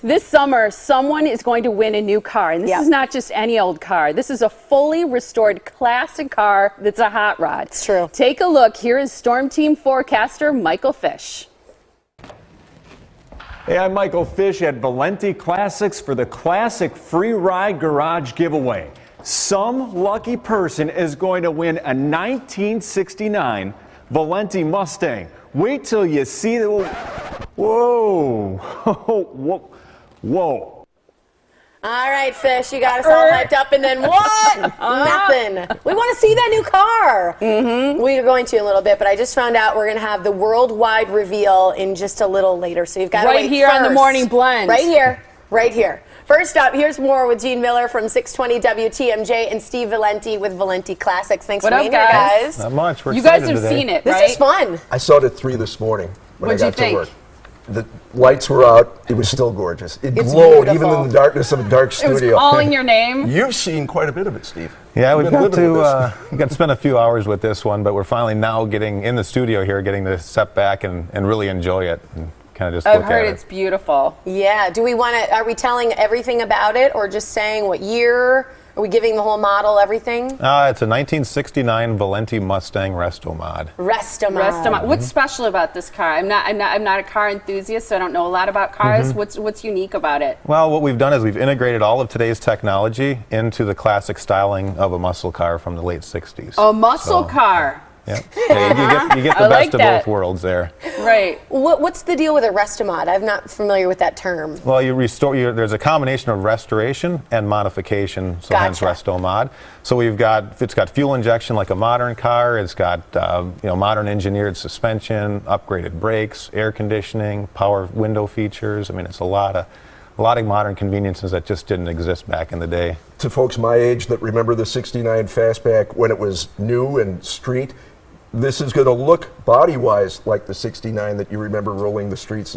This summer, someone is going to win a new car, and this is not just any old car. This is a fully restored classic car that's a hot rod. It's true. Take a look. Here is Storm Team forecaster Michael Fish. Hey, I'm Michael Fish at Valenti Classics for the Classic Free Ride Garage Giveaway. Some lucky person is going to win a 1969 Valenti Mustang. Wait till you see the... Whoa. Whoa. Whoa. All right, Fish, you got us all hyped up, and then what? Nothing. We want to see that new car. We are going to in a little bit, but I just found out we're going to have the worldwide reveal in just a little later, so you've got to wait here first. On the Morning Blend. Right here. Right here. First up, here's more with Gene Miller from 620 WTMJ and Steve Valenti with Valenti Classics. Thanks for being here, guys. Not much. We're you guys excited have today. seen it, This right? is fun. I saw it at 3 this morning when What'd I you got think? to work. The lights were out. It was still gorgeous. It It's glowed beautiful. even in the darkness of a dark It was studio. calling your name. You've seen quite a bit of it, Steve. Yeah, You've we've been got living with to we got to spend a few hours with this one, but we're finally now getting in the studio here, getting to step back and really enjoy it and kind of just I've look heard at it's beautiful. Yeah. Do we want to, are we telling everything about it or just saying what year? Are we giving the whole model, everything? It's a 1969 Valenti Mustang Resto Mod. Resto-mod. What's special about this car? I'm not a car enthusiast, so I don't know a lot about cars. What's unique about it? Well, what we've done is we've integrated all of today's technology into the classic styling of a muscle car from the late 60s. A muscle car. Yeah, you get the best of both worlds there. Right. What's the deal with a Resto-mod? I'm not familiar with that term. Well, you restore. There's a combination of restoration and modification, so hence Resto Mod. So it's got fuel injection like a modern car. It's got modern engineered suspension, upgraded brakes, air conditioning, power window features. I mean, it's a lot of modern conveniences that just didn't exist back in the day. To folks my age that remember the 69 Fastback when it was new and street, this is going to look body-wise like the 69 that you remember rolling the streets,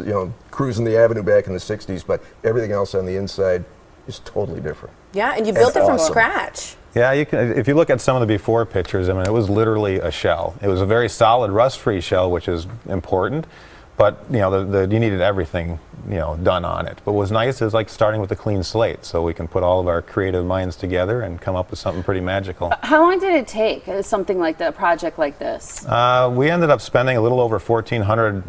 cruising the avenue back in the 60s, but everything else on the inside is totally different. Yeah, and you built it from scratch. Yeah, if you look at some of the before pictures, I mean, it was literally a shell. It was a very solid rust-free shell, which is important. But you needed everything done on it. But what was nice is like starting with a clean slate, so we can put all of our creative minds together and come up with something pretty magical. How long did it take something like that, a project like this? We ended up spending a little over 1,400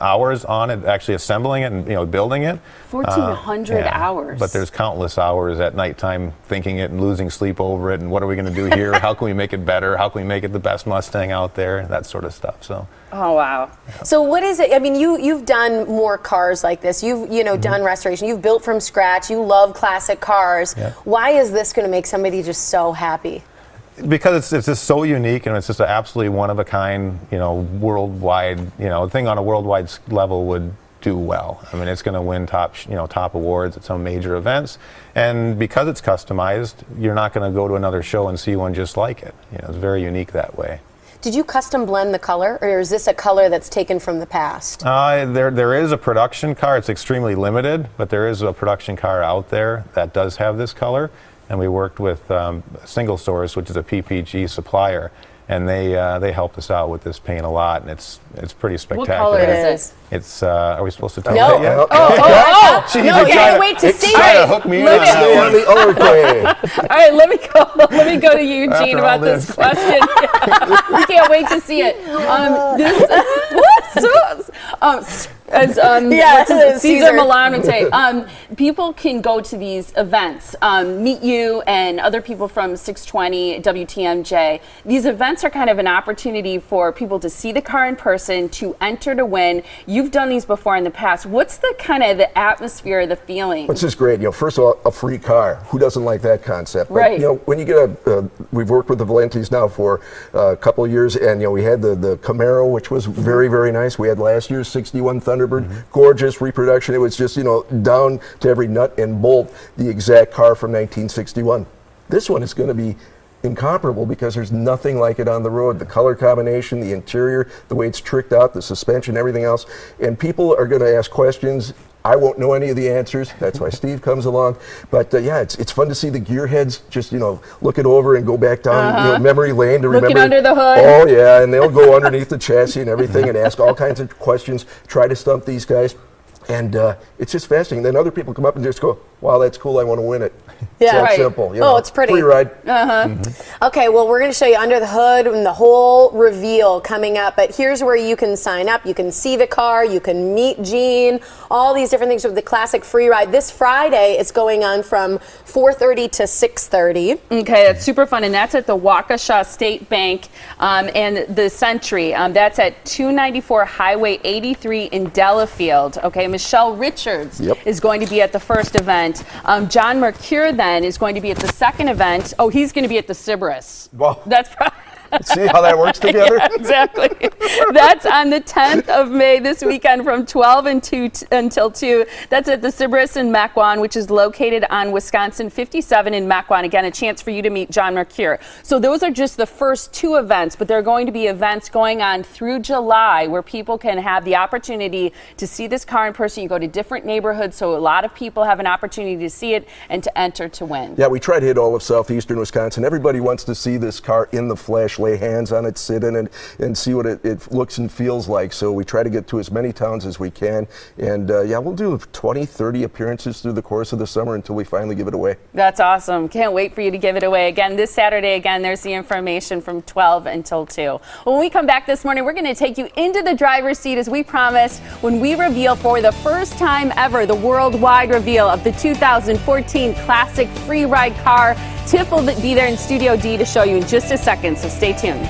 hours on it, actually assembling it and building it. 1,400 hours. But there's countless hours at nighttime thinking it and losing sleep over it. And what are we going to do here? How can we make it better? How can we make it the best Mustang out there? That sort of stuff. So. Oh wow! So what is it? I mean, you've done more cars like this. You've done restoration. You've built from scratch. You love classic cars. Yeah. Why is this going to make somebody just so happy? Because it's just so unique and it's just an absolutely one of a kind, worldwide, thing on a worldwide level would do well. I mean, it's going to win top awards at some major events, and because it's customized, you're not going to go to another show and see one just like it. It's very unique that way. Did you custom blend the color, or is this a color that's taken from the past? There is a production car. It's extremely limited, but there is a production car out there that does have this color, and we worked with Single Source, which is a PPG supplier, and they helped us out with this paint a lot, and it's pretty spectacular. What color is it? It's are we supposed to tell No. it yet? Oh, no, you can't wait to see Trying to it. hook me in. Stay on the other day. All right, let me go to you, Gene, After about all this this. question. We can't wait to see it. As Caesar Milan would say, people can go to these events, meet you and other people from 620 WTMJ. These events are kind of an opportunity for people to see the car in person, to enter to win. You've done these before in the past. What's the kind of the atmosphere, the feeling? It's just great. First of all, a free car. Who doesn't like that concept? Right. But, when you get we've worked with the Valentis now for a couple of years, and we had the Camaro, which was very, very nice. We had last year's 61 Thunderbird, gorgeous reproduction. It was just, down to every nut and bolt, the exact car from 1961. This one is going to be incomparable because there's nothing like it on the road. The color combination, the interior, the way it's tricked out, the suspension, everything else. And people are going to ask questions. I won't know any of the answers. That's why Steve comes along. But yeah, it's fun to see the gearheads just look it over and go back down memory lane to remember. Looking under the hood. Oh yeah, and they'll go underneath the chassis and everything and ask all kinds of questions. Try to stump these guys. And it's just fascinating. Then other people come up and just go, wow, that's cool, I want to win it. Yeah, it's that right. simple. You Oh, know, it's pretty. Free ride. Okay, well, we're going to show you under the hood and the whole reveal coming up. But here's where you can sign up. You can see the car. You can meet Gene. All these different things with the classic free ride. This Friday, it's going on from 4:30 to 6:30. Okay, that's super fun, and that's at the Waukesha State Bank and the Century. That's at 294 Highway 83 in Delafield. Okay, Michelle Richards is going to be at the first event. John Mercure then is going to be at the second event. Oh, he's going to be at the Sybaris. Wow. That's probably. See how that works together? Yeah, exactly. That's on the 10th of May this weekend from 12 until 2. That's at the Sybaris in Mequon, which is located on Wisconsin 57 in Mequon. Again, a chance for you to meet John Mercure. So those are just the first 2 events, but there are going to be events going on through July where people can have the opportunity to see this car in person. You go to different neighborhoods, so a lot of people have an opportunity to see it and to enter to win. Yeah, we try to hit all of southeastern Wisconsin. Everybody wants to see this car in the flesh, lay hands on it, sit in it, and see what it looks and feels like. So we try to get to as many towns as we can. And yeah, we'll do 20, 30 appearances through the course of the summer until we finally give it away. That's awesome. Can't wait for you to give it away. Again, this Saturday, again, there's the information from 12 until 2. When we come back this morning, we're going to take you into the driver's seat as we promised when we reveal for the first time ever the worldwide reveal of the 2014 Classic Free Ride car. Tiff will be there in Studio D to show you in just a second, so stay tuned.